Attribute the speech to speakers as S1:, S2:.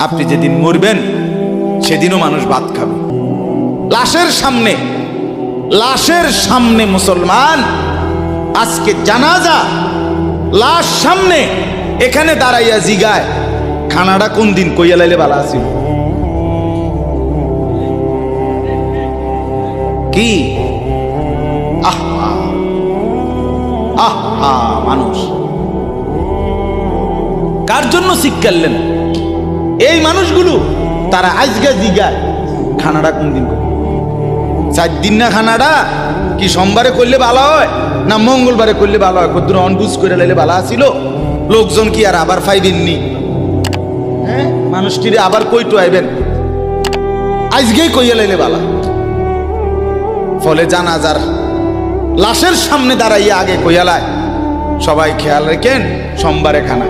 S1: আপনি যেদিন মরবেন সেদিনও মানুষ ভাত খাবে। লাশের সামনে মুসলমান আজকে জানাজা, লাশ সামনে, এখানে দাঁড়াইয়া জিগায় খানাটা কোন দিন কইয়া লাইলে ভালো আছিল। কি আহা আহা, মানুষ কার জন্য শিক্ষালেন? এই মানুষগুলো তারা আজকে জিগায় খানাটা কোন দিন, 4 দিন না খানাটা কি সোমবারে করলে ভালো হয় না মঙ্গলবারে করলে ভালো হয়, কত অনবুঝ করে লাইলে ভালো আছিল। লোকজন কি আর আবার পাইবেননি? হ্যাঁ, মানুষটিরে আবার কইটো আইবেন, আজকেই কইয়া লাইলে ভালো। ফলে জানাজার লাশের সামনে দাঁড়াইয়া আগে কইয়ালায় সবাই খেয়াল রেখেন সোমবারে খানা।